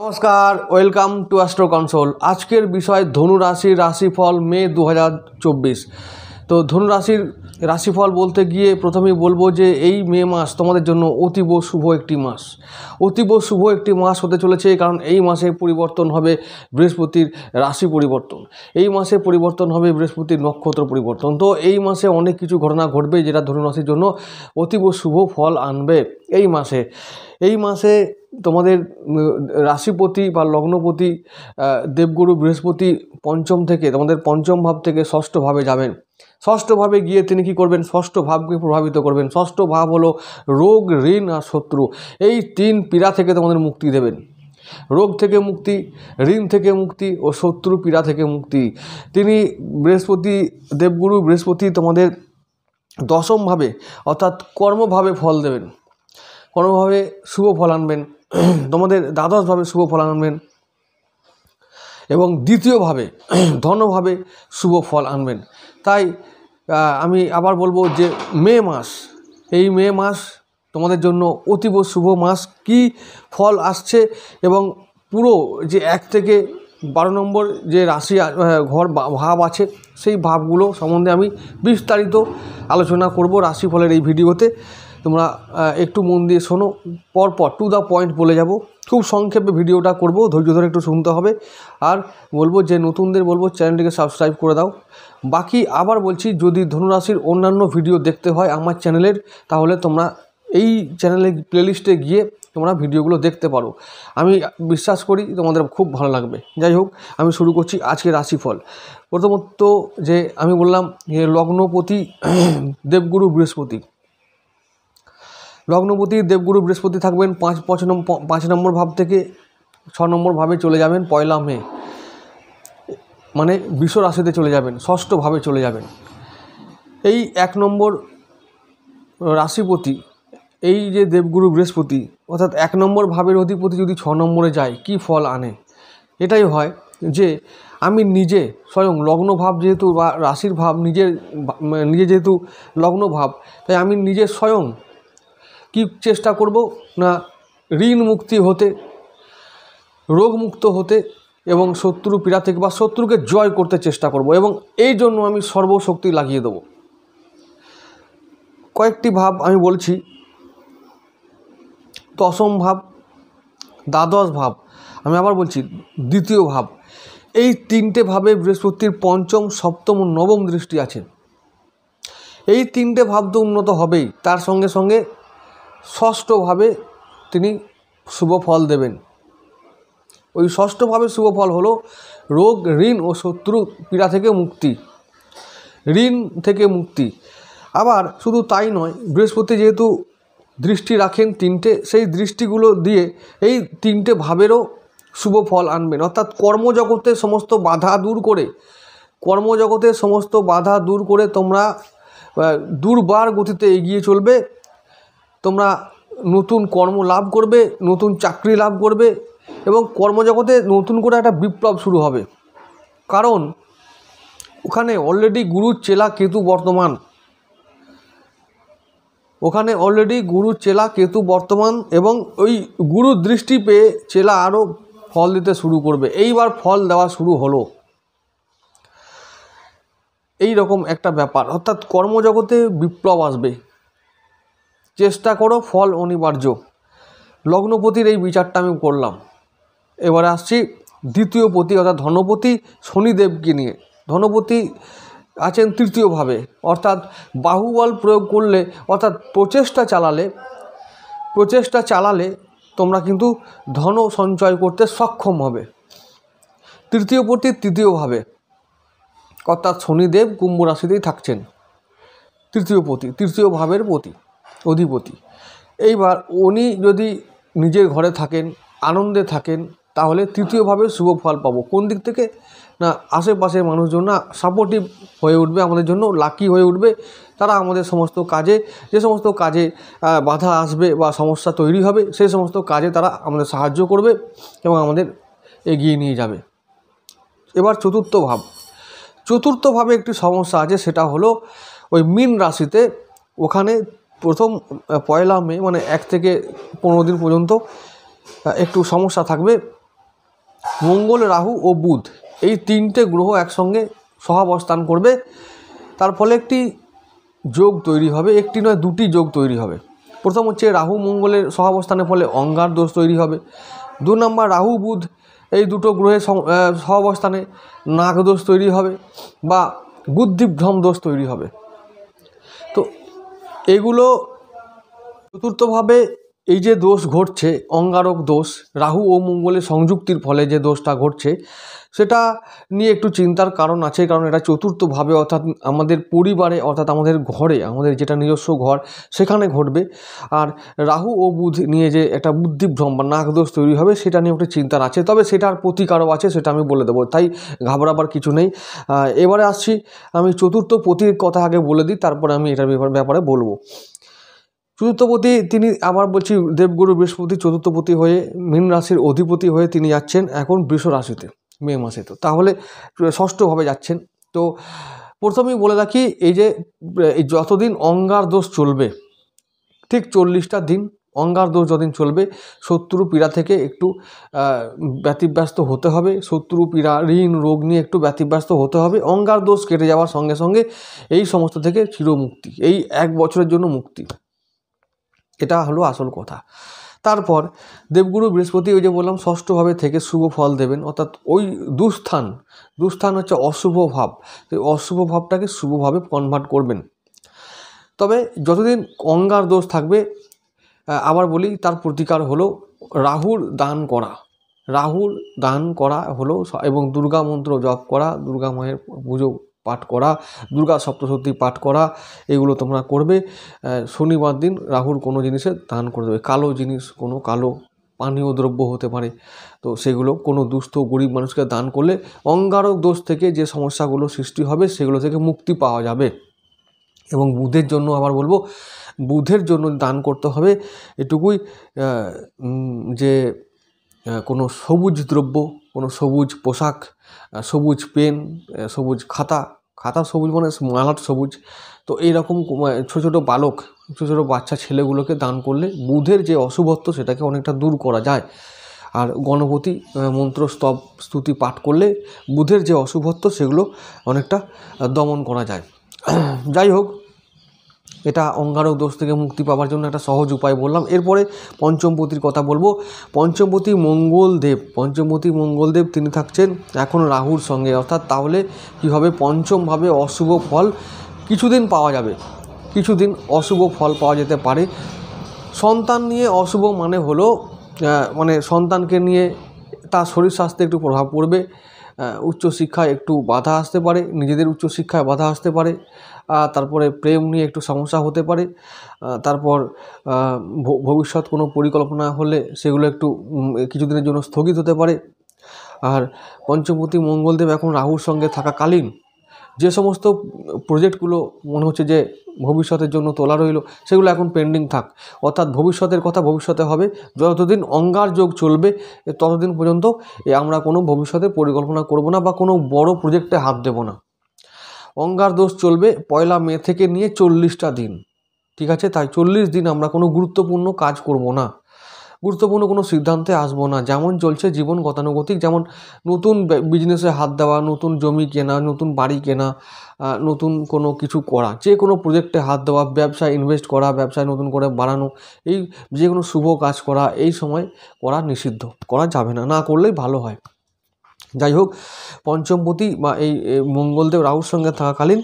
नमस्कार welcome to astro console. आजकेर विषय धनु राशिर राशिफल मे 2024। तो धनु राशिर राशिफल बोलते गिए प्रथमेই बोलबो যে এই মে মাস তোমাদের জন্য অতীব শুভ একটি মাস। অতীব শুভ একটি মাস হতে চলেছে কারণ এই মাসে পরিবর্তন হবে বৃহস্পতির রাশি পরিবর্তন, এই মাসে পরিবর্তন হবে বৃহস্পতির নক্ষত্র পরিবর্তন। তো এই মাসে অনেক কিছু ঘটনা ঘটবে যেটা ধনু রাশির জন্য অতীব শুভ ফল আনবে। এই মাসে তোমাদের রাশিপতি বা লগ্নপতি দেবগুরু বৃহস্পতি পঞ্চম থেকে তোমাদের পঞ্চম ভাব থেকে ষষ্ঠ ভাবে যাবেন। ষষ্ঠ ভাবে গিয়ে তিনি কি করবেন? ষষ্ঠ ভাবকে প্রভাবিত করবেন। ষষ্ঠ ভাব হলো রোগ, ঋণ আর শত্রু। এই তিন পীড়া থেকে তোমাদের মুক্তি দেবেন। রোগ থেকে মুক্তি, ঋণ থেকে মুক্তি ও শত্রু পীড়া থেকে মুক্তি। তিনি বৃহস্পতি দেবগুরু বৃহস্পতি তোমাদের দশম ভাবে অর্থাৎ কর্মভাবে ফল দেবেন, কর্মভাবে শুভ ফল আনবেন, তোমাদের দ্বাদশভাবে শুভ ফল আনবেন এবং দ্বিতীয়ভাবে ধনভাবে শুভ ফল আনবেন। তাই আমি আবার বলবো যে এই মে মাস তোমাদের জন্য অতীব শুভ মাস। কি ফল আসছে এবং পুরো যে 1 থেকে 12 নম্বর যে রাশি ঘর ভাব আছে সেই ভাবগুলো সম্বন্ধে আমি বিস্তারিত আলোচনা করব রাশিফলের এই ভিডিওতে। তোমরা একটু মন দিয়ে শোনো, পরপর টু দ্য পয়েন্ট বলে যাব। খুব সংক্ষেপে ভিডিওটা করব, ধৈর্য ধরে একটু শুনতে হবে। আর বলবো যে নতুনদের বলবো চ্যানেলটিকে সাবস্ক্রাইব করে দাও। বাকি আবার বলছি, যদি ধনুরাশির অন্যান্য ভিডিও দেখতে হয় আমার চ্যানেলের, তাহলে তোমরা এই চ্যানেলের প্লেলিস্টে গিয়ে তোমরা ভিডিওগুলো দেখতে পারো। আমি বিশ্বাস করি তোমাদের খুব ভালো লাগবে। যাই হোক, আমি শুরু করছি আজকে রাশিফল। প্রথমত যে আমি বললাম যে লগ্নপতি দেবগুরু বৃহস্পতি, লগ্নপতি দেবগুরু বৃহস্পতি থাকবেন 5 নম্বর ভাব থেকে 6 নম্বর ভাবে চলে যাবেন 1 মে, মানে বৃষ রাশিতে চলে যাবেন, ষষ্ঠ ভাবে চলে যাবেন। এই 1 নম্বর রাশিপতি, এই যে দেবগুরু বৃহস্পতি অর্থাৎ 1 নম্বর ভাবের অধিপতি যদি 6 নম্বরে যায় কি ফল আনে? এটাই হয় যে আমি নিজে স্বয়ং লগ্নভাব যেহেতু বা রাশির ভাব নিজে যেহেতু লগ্নভাব, তাই আমি নিজে স্বয়ং কি চেষ্টা করব না ঋণ মুক্তি হতে, রোগ মুক্ত হতে এবং শত্রু পীড়া থেকে বা শত্রুকে জয় করতে চেষ্টা করব এবং এই জন্য আমি সর্বশক্তি লাগিয়ে দেব। কয়েকটি ভাব আমি বলছি, দশম ভাব, দ্বাদশ ভাব, আমি আবার বলছি দ্বিতীয় ভাব। এই 3টে ভাবে বৃহস্পতির পঞ্চম, সপ্তম ও নবম দৃষ্টি আছে। এই 3টে ভাব তো উন্নত হবেই, তার সঙ্গে সঙ্গে ষষ্ঠভাবে তিনি শুভ ফল দেবেন। ওই ষষ্ঠভাবে শুভ ফল হলো রোগ, ঋণ ও শত্রু পীড়া থেকে মুক্তি, ঋণ থেকে মুক্তি। আবার শুধু তাই নয়, বৃহস্পতি যেহেতু দৃষ্টি রাখেন 3টে, সেই দৃষ্টিগুলো দিয়ে এই 3টে ভাবেরও শুভ ফল আনবেন। অর্থাৎ কর্মজগতের সমস্ত বাধা দূর করে তোমরা দুর্বার গতিতে এগিয়ে চলবে। তোমরা নতুন কর্ম লাভ করবে, নতুন চাকরি লাভ করবে এবং কর্মজগতে নতুন করে একটা বিপ্লব শুরু হবে। কারণ ওখানে অলরেডি গুরু চেলা কেতু বর্তমান, এবং ওই গুরু দৃষ্টি পেয়ে চেলা আরও ফল দিতে শুরু করবে। এইবার ফল দেওয়া শুরু হলো, এই রকম একটা ব্যাপার। অর্থাৎ কর্মজগতে বিপ্লব আসবে, চেষ্টা করো, ফল অনিবার্য। লগ্নপতির এই বিচারটা আমি করলাম। এবারে আসছি দ্বিতীয় পতি অর্থাৎ ধনপতি শনিদেবকে নিয়ে। ধনপতি আছেন তৃতীয় ভাবে, অর্থাৎ বাহুবল প্রয়োগ করলে অর্থাৎ প্রচেষ্টা চালালে তোমরা কিন্তু ধন সঞ্চয় করতে সক্ষম হবে। তৃতীয় পতি তৃতীয় ভাবে, অর্থাৎ শনিদেব কুম্ভ রাশিতেই থাকছেন। তৃতীয় ভাবের অধিপতি। এইবার উনি যদি নিজের ঘরে থাকেন, আনন্দে থাকেন, তাহলে তৃতীয়ভাবে শুভ ফল পাবো। কোন দিক থেকে? না আশেপাশের মানুষজন না সাপোর্টিভ হয়ে উঠবে, আমাদের জন্য লাকি হয়ে উঠবে। তারা আমাদের সমস্ত কাজে, যে সমস্ত কাজে বাধা আসবে বা সমস্যা তৈরি হবে, সেই সমস্ত কাজে তারা আমাদের সাহায্য করবে এবং আমাদের এগিয়ে নিয়ে যাবে। এবার চতুর্থ ভাবে একটি সমস্যা আছে, সেটা হলো ওই মীন রাশিতে। ওখানে প্রথম 1 মে মানে 1 থেকে 15 দিন পর্যন্ত একটু সমস্যা থাকবে। মঙ্গল, রাহু ও বুধ এই তিনটে গ্রহ একসঙ্গে সহাবস্থান করবে, তার ফলে একটি যোগ তৈরি হবে, একটি নয় দুটি যোগ তৈরি হবে। প্রথম হচ্ছে রাহু মঙ্গলের সহাবস্থানের ফলে অঙ্গার দোষ তৈরি হবে। 2 নম্বর রাহু বুধ এই দুটো গ্রহের সহাবস্থানে নাগ দোষ তৈরি হবে বা বুদ্ধিভ্রম দোষ তৈরি হবে। তো এগুলো চতুর্থভাবে এই যে দোষ ঘটছে, অঙ্গারক দোষ, রাহু ও মঙ্গলের সংযুক্তির ফলে যে দোষটা ঘটছে সেটা নিয়ে একটু চিন্তার কারণ আছে, কারণ এটা চতুর্থভাবে অর্থাৎ আমাদের পরিবারে অর্থাৎ আমাদের ঘরে, আমাদের যেটা নিজস্ব ঘর সেখানে ঘটবে। আর রাহু ও বুধ নিয়ে যে একটা বুদ্ধিভ্রম বা নাগদোষ তৈরি হবে সেটা নিয়ে একটু চিন্তার আছে, তবে সেটার প্রতিকারও আছে, সেটা আমি বলে দেবো, তাই ঘাবড়াবার কিছু নেই। এবারে আসছি, আমি চতুর্থ পতির কথা আগে বলে দিই, তারপরে আমি এটার ব্যাপারে বলবো। চতুর্থপতি তিনি, আবার বলছি, দেবগুরু বৃহস্পতি চতুর্থপতি হয়ে মীন রাশির অধিপতি হয়ে তিনি যাচ্ছেন এখন বৃষ রাশিতে মে মাসে, তো তাহলে ষষ্ঠভাবে যাচ্ছেন। তো প্রথমেই বলে রাখি, এই যে যতদিন অঙ্গার দোষ চলবে, ঠিক 40টা দিন অঙ্গার দোষ যতদিন চলবে, শত্রু পীড়া থেকে একটু ব্যতিব্যস্ত হতে হবে, শত্রু পীড়া, ঋণ, রোগ নিয়ে একটু ব্যতিব্যস্ত হতে হবে। অঙ্গার দোষ কেটে যাওয়ার সঙ্গে সঙ্গে এই সমস্ত থেকে চিরমুক্তি, এই 1 বছরের জন্য মুক্তি, এটা হলো আসল কথা। তারপর দেবগুরু বৃহস্পতি, ওই যে বললাম ষষ্ঠভাবে থেকে শুভ ফল দেবেন, অর্থাৎ ওই দুস্থান হচ্ছে অশুভ ভাব, এই অশুভ ভাবটাকে শুভভাবে কনভার্ট করবেন। তবে যতদিন অঙ্গার দোষ থাকবে, আবার বলি, তার প্রতিকার হলো রাহুর দান করা হলো, এবং দুর্গা মন্ত্র জপ করা, দুর্গা মায়ের পুজো পাঠ করা, দুর্গা সপ্তশতী পাঠ করা, এগুলো তোমরা করবে। শনিবার দিন রাহুর কোনো জিনিসে দান করে দেবে, কালো জিনিস, কোনো কালো পানীয় দ্রব্য হতে পারে, তো সেগুলো কোনো দুস্থ গরিব মানুষকে দান করলে অঙ্গারক দোষ থেকে যে সমস্যাগুলো সৃষ্টি হবে সেগুলো থেকে মুক্তি পাওয়া যাবে। এবং বুধের জন্য আবার বলবো, বুধের জন্য দান করতে হবে এটুকুই, যে কোনো সবুজ দ্রব্য, কোনো সবুজ পোশাক, সবুজ পেন, সবুজ খাতা সবুজ মানে মালাট সবুজ, তো এইরকম ছোটো ছোটো বালক, ছোটো ছোটো বাচ্চা ছেলেগুলোকে দান করলে বুধের যে অশুভত্ব সেটাকে অনেকটা দূর করা যায়। আর গণপতি মন্ত্র স্তুতি পাঠ করলে বুধের যে অশুভত্ব সেগুলো অনেকটা দমন করা যায়। যাই হোক, এটা অঙ্গারক দোষ থেকে মুক্তি পাওয়ার জন্য একটা সহজ উপায় বললাম। এরপরে পঞ্চমপতির কথা বলবো। পঞ্চমপতি মঙ্গলদেব তিনি থাকছেন এখন রাহুর সঙ্গে, অর্থাৎ তাহলে কী হবে, পঞ্চমভাবে অশুভ ফল কিছুদিন পাওয়া যাবে, কিছুদিন অশুভ ফল পাওয়া যেতে পারে। সন্তান নিয়ে অশুভ মানে হলো, মানে সন্তানকে নিয়ে তার শরীর স্বাস্থ্যে একটু প্রভাব পড়বে, উচ্চশিক্ষায় একটু বাধা আসতে পারে, নিজেদের উচ্চশিক্ষায় বাধা আসতে পারে, তারপরে প্রেম নিয়ে একটু সমস্যা হতে পারে, তারপর ভবিষ্যৎ কোনো পরিকল্পনা হলে সেগুলো একটু কিছুদিনের জন্য স্থগিত হতে পারে। আর পঞ্চমপতি মঙ্গলদেব এখন রাহুর সঙ্গে থাকাকালীন যে সমস্ত প্রজেক্টগুলো মনে হচ্ছে যে ভবিষ্যতের জন্য তোলা রইল, সেগুলো এখন পেন্ডিং থাক, অর্থাৎ ভবিষ্যতের কথা ভবিষ্যতে হবে। যতদিন অঙ্গার যোগ চলবে ততদিন পর্যন্ত আমরা কোনো ভবিষ্যতে পরিকল্পনা করব না বা কোনো বড় প্রজেক্টে হাত দেব না। অঙ্গার দোষ চলবে 1 মে থেকে নিয়ে 40টা দিন, ঠিক আছে? তাই 40 দিন আমরা কোনো গুরুত্বপূর্ণ কাজ করব না, গুরুত্বপূর্ণ কোনো সিদ্ধান্তে আসবো না। যেমন চলছে জীবন গতানুগতিক, যেমন নতুন বিজনেসে হাত দেওয়া, নতুন জমি কেনা, নতুন বাড়ি কেনা, নতুন কোনো কিছু করা, যে কোনো প্রজেক্টে হাত দেওয়া, ব্যবসায় ইনভেস্ট করা, ব্যবসায় নতুন করে বাড়ানো, এই যে কোনো শুভ কাজ করা এই সময় করা নিষিদ্ধ, করা যাবে না, না করলেই ভালো হয়। যাই হোক, পঞ্চমপতি বা এই মঙ্গলদেব রাহুর সঙ্গে থাকাকালীন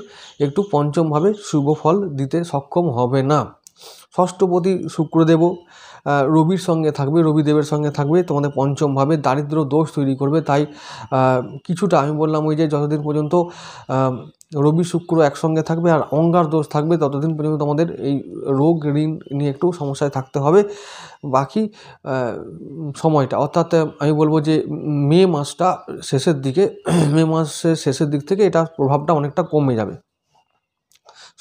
একটু পঞ্চমভাবে শুভ ফল দিতে সক্ষম হবে না। ষষ্ঠপতি শুক্রদেবও রবির সঙ্গে থাকবে, রবিদেবের সঙ্গে থাকবে, তোমাদের পঞ্চমভাবে দারিদ্র দোষ তৈরি করবে। তাই কিছুটা আমি বললাম, ওই যে যতদিন পর্যন্ত রবি শুক্র একসঙ্গে থাকবে আর অঙ্গার দোষ থাকবে ততদিন পর্যন্ত তোমাদের এই রোগ ঋণ নিয়ে একটু সমস্যায় থাকতে হবে। বাকি সময়টা, অর্থাৎ আমি বলবো যে মে মাসের শেষের দিক থেকে এটার প্রভাবটা অনেকটা কমে যাবে।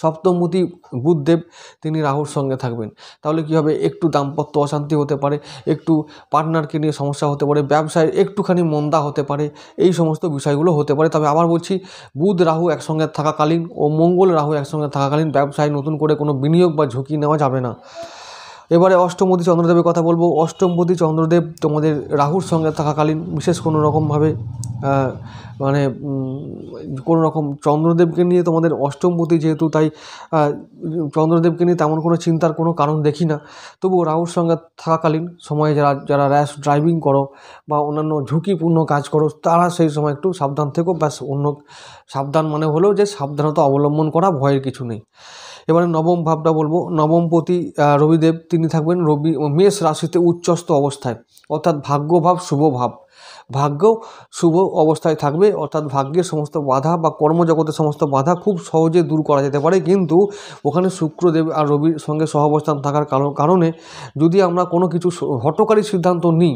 সপ্তমপতি বুধদেব তিনি রাহুর সঙ্গে থাকবেন, তাহলে কী হবে, একটু দাম্পত্য অশান্তি হতে পারে, একটু পার্টনারকে নিয়ে সমস্যা হতে পারে, ব্যবসায় একটুখানি মন্দা হতে পারে, এই সমস্ত বিষয়গুলো হতে পারে। তবে আবার বলছি, বুধ রাহু একসঙ্গে থাকাকালীন ও মঙ্গল রাহু একসঙ্গে থাকাকালীন ব্যবসায় নতুন করে কোনো বিনিয়োগ বা ঝুঁকি নেওয়া যাবে না। এবারে অষ্টমপতি চন্দ্রদেবের কথা বলবো। অষ্টমপতি চন্দ্রদেব তোমাদের রাহুর সঙ্গে থাকাকালীন বিশেষ কোনো রকমভাবে মানে কোনো রকম চন্দ্রদেবকে নিয়ে তোমাদের অষ্টমপতি যেহেতু, তাই চন্দ্রদেবকে নিয়ে তেমন কোনো চিন্তার কোনো কারণ দেখি না। তবুও রাহুর সঙ্গে থাকাকালীন সময়ে যারা র্যাশ ড্রাইভিং করো বা অন্যান্য ঝুঁকিপূর্ণ কাজ করো, তারা সেই সময় একটু সাবধান থেকো। ব্যাস, অন্য সাবধান মানে হলো যে সাবধানতা অবলম্বন করা, ভয়ের কিছু নেই। এবারে নবম ভাবটা বলবো। নবমপতি রবিদেব, তিনি থাকবেন মেষ রাশিতে উচ্চস্থ অবস্থায়, অর্থাৎ ভাগ্যভাব শুভ ভাব, ভাগ্য শুভ অবস্থায় থাকবে, অর্থাৎ ভাগ্যের সমস্ত বাধা বা কর্মজগতের সমস্ত বাধা খুব সহজে দূর করা যেতে পারে। কিন্তু ওখানে শুক্রদেব আর রবির সঙ্গে সহাবস্থান থাকার কারণে যদি আমরা কোনো কিছু হঠকারী সিদ্ধান্ত নিই,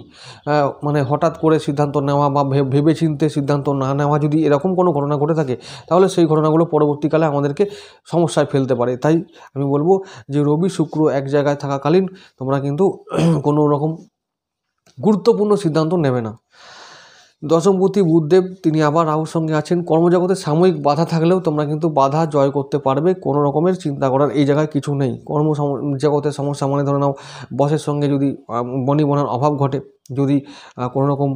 মানে হঠাৎ করে সিদ্ধান্ত নেওয়া বা ভেবেচিন্তে সিদ্ধান্ত না নেওয়া, যদি এরকম কোনো ঘটনা ঘটে থাকে, তাহলে সেই ঘটনাগুলো পরবর্তীকালে আমাদেরকে সমস্যায় ফেলতে পারে। তাই আমি বলবো যে রবি শুক্র এক জায়গায় থাকাকালীন তোমরা কিন্তু কোনো রকম গুরুত্বপূর্ণ সিদ্ধান্ত নেবে না। দশমপতি বুধদেব, তিনি আবার রাহুর সঙ্গে আছেন। কর্মজগতে সাময়িক বাধা থাকলেও তোমরা কিন্তু বাধা জয় করতে পারবে, কোনো রকমের চিন্তা করার এই জায়গায় কিছু নেই। জগতের সমস্যা মানে ধরে নাও বসের সঙ্গে যদি বনিবনার অভাব ঘটে, যদি কোনো রকম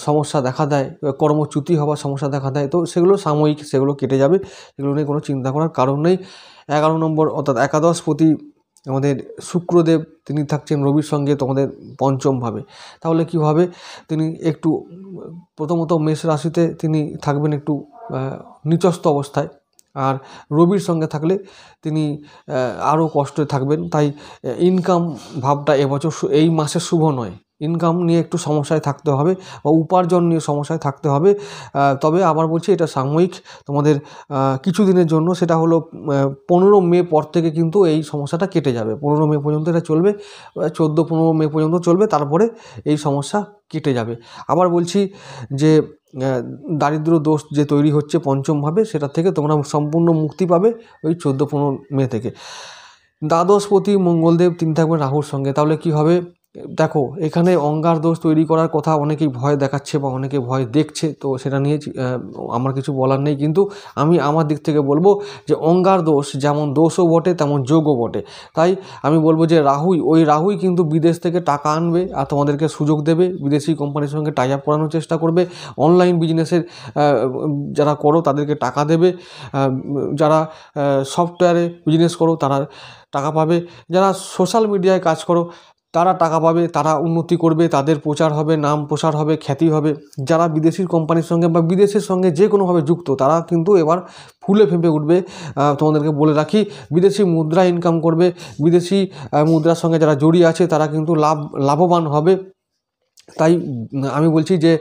সমস্যা দেখা দেয়, কর্মচ্যুতি হওয়ার সমস্যা দেখা দেয়, তো সেগুলো সাময়িক, সেগুলো কেটে যাবে, সেগুলো নিয়ে কোনো চিন্তা করার কারণ নেই। 11 নম্বর অর্থাৎ একাদশপতি আমাদের শুক্রদেব, তিনি থাকছেন রবির সঙ্গে তোমাদের পঞ্চমভাবে। তাহলে কী হবে, তিনি একটু প্রথমত মেষ রাশিতে তিনি থাকবেন একটু নিচস্থ অবস্থায়, আর রবির সঙ্গে থাকলে তিনি আরও কষ্টে থাকবেন। তাই ইনকাম ভাবটা এবছর এই মাসে শুভ নয়। ইনকাম নিয়ে একটু সমস্যায় থাকতে হবে বা উপার্জন নিয়ে সমস্যায় থাকতে হবে। তবে আবার বলছি, এটা সাময়িক, তোমাদের কিছু দিনের জন্য। সেটা হলো 15 মে পর থেকে কিন্তু এই সমস্যাটা কেটে যাবে। 15 মে পর্যন্ত এটা চলবে, 14-15 মে পর্যন্ত চলবে, তারপরে এই সমস্যা কেটে যাবে। আবার বলছি যে দারিদ্র দোষ যে তৈরি হচ্ছে পঞ্চমভাবে, সেটা থেকে তোমরা সম্পূর্ণ মুক্তি পাবে ওই 14-15 মে থেকে। দ্বাদশপতি মঙ্গলদেব, তিনি থাকবেন রাহুর সঙ্গে। তাহলে কি হবে, দেখো এখানে অঙ্গার দোষ তৈরি করার কথা অনেকেই ভয় দেখাচ্ছে বা অনেকে ভয় দেখছে, তো সেটা নিয়ে আমার কিছু বলার নেই। কিন্তু আমি আমার দিক থেকে বলবো যে অঙ্গার দোষ যেমন দোষও বটে, তেমন যোগও বটে। তাই আমি বলবো যে রাহুই কিন্তু বিদেশ থেকে টাকা আনবে আর তোমাদেরকে সুযোগ দেবে, বিদেশি কোম্পানির সঙ্গে টাই আপ করানোর চেষ্টা করবে, অনলাইন বিজনেসের যারা করো তাদেরকে টাকা দেবে, যারা সফটওয়্যারে বিজনেস করো তারা টাকা পাবে, যারা সোশ্যাল মিডিয়ায় কাজ করো তারা টাকা পাবে, তারা উন্নতি করবে, তাদের প্রচার হবে, নাম প্রসার হবে, খ্যাতি হবে। যারা বিদেশি কোম্পানির সঙ্গে বা বিদেশের সঙ্গে যে কোনোভাবে যুক্ত, তারা কিন্তু এবার ফুলে ফেঁপে উঠবে। তোমাদেরকে বলে রাখি, বিদেশি মুদ্রা ইনকাম করবে, বিদেশি মুদ্রার সঙ্গে যারা জড়িয়ে আছে তারা কিন্তু লাভবান হবে। তাই আমি বলছি যে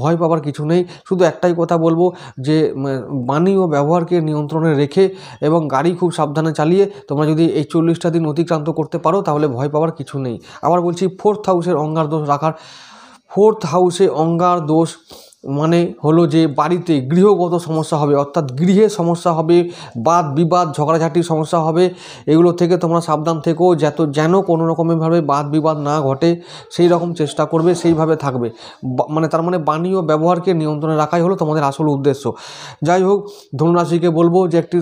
ভয় পাওয়ার কিছু নেই। শুধু একটাই কথা বলবো যে বাণী ও ব্যবহারকে নিয়ন্ত্রণে রেখে এবং গাড়ি খুব সাবধানে চালিয়ে তোমরা যদি এই 40টা দিন অতিক্রান্ত করতে পারো, তাহলে ভয় পাওয়ার কিছু নেই। আবার বলছি, 4th হাউসের অঙ্গার দোষ রাখার, 4th হাউসে অঙ্গার দোষ মানে হলো যে বাড়িতে গৃহগত সমস্যা হবে, অর্থাৎ গৃহে সমস্যা হবে, বাদ বিবাদ ঝগড়াঝাটির সমস্যা হবে। এগুলো থেকে তোমরা সাবধান থেকো, যেন কোনো রকমভাবে বাদ বিবাদ না ঘটে, সেই রকম চেষ্টা করবে, সেইভাবে থাকবে। মানে তার মানে বাণী ও ব্যবহারকে নিয়ন্ত্রণে রাখাই হলো তোমাদের আসল উদ্দেশ্য। যাই হোক, ধনুরাশিকে বলবো যে একটি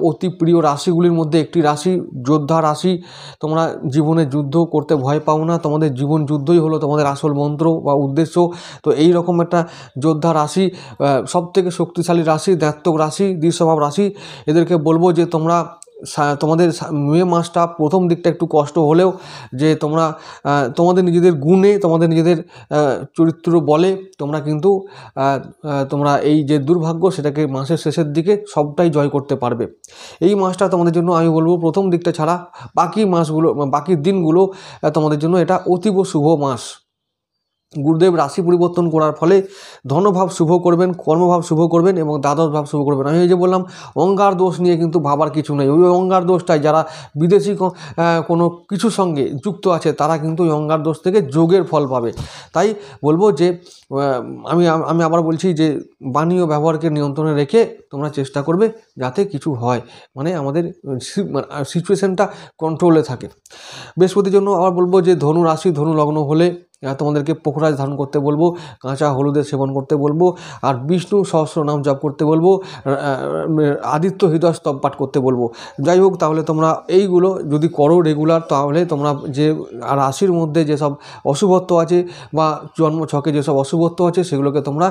অতি প্রিয় রাশিগুলির মধ্যে একটি রাশি, যোদ্ধা রাশি। তোমরা জীবনে যুদ্ধ করতে ভয় পাও না, তোমাদের জীবন যুদ্ধই হলো তোমাদের আসল মন্ত্র বা উদ্দেশ্য। তো এই রকম একটা যোদ্ধা রাশি, সবথেকে শক্তিশালী রাশি, দ্ব্যর্থক রাশি, দ্বিস্বভাব রাশি, এদেরকে বলবো যে তোমাদের মে মাসটা প্রথম দিকটা একটু কষ্ট হলেও যে তোমরা তোমাদের নিজেদের গুণে, তোমাদের নিজেদের চরিত্র বলে তোমরা কিন্তু তোমরা এই যে দুর্ভাগ্য, সেটাকে মাসের শেষের দিকে সবটাই জয় করতে পারবে। এই মাসটা তোমাদের জন্য আমি বলবো প্রথম দিকটা ছাড়া বাকি দিনগুলো তোমাদের জন্য এটা অতীব শুভ মাস। গুরুদেব রাশি পরিবর্তন করার ফলে ধনভাব শুভ করবেন, কর্মভাব শুভ করবেন এবং দ্বাদশ ভাব শুভ করবেন। আমি এই যে বললাম, অঙ্গার দোষ নিয়ে কিন্তু ভাবার কিছু নেই। ওই অঙ্গার দোষটাই যারা বিদেশি কোনো কিছুর সঙ্গে যুক্ত আছে, তারা কিন্তু ওই অঙ্গার দোষ থেকে যোগের ফল পাবে। তাই বলবো যে আমি আবার বলছি যে বাণী ও ব্যবহারকে নিয়ন্ত্রণে রেখে তোমরা চেষ্টা করবে যাতে কিছু হয়, মানে আমাদের সিচুয়েশনটা কন্ট্রোলে থাকে। বৃহস্পতির জন্য আবার বলবো যে ধনু রাশি, ধনু লগ্ন হলে তোমাদেরকে পোখরাজ ধারণ করতে বলবো, কাঁচা হলুদের সেবন করতে বলবো, আর বিষ্ণু সহস্রনাম জপ করতে বলবো, আদিত্য হৃদয় স্তব পাঠ করতে বলবো। যাই হোক, তাহলে তোমরা এইগুলো যদি করো রেগুলার, তাহলে তোমরা যে রাশির মধ্যে যেসব অশুভত্ব আছে বা জন্মছকে যেসব অশুভত্ব আছে সেগুলোকে তোমরা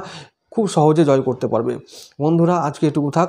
খুব সহজে জয় করতে পারবে। বন্ধুরা, আজকে এটুকু থাক।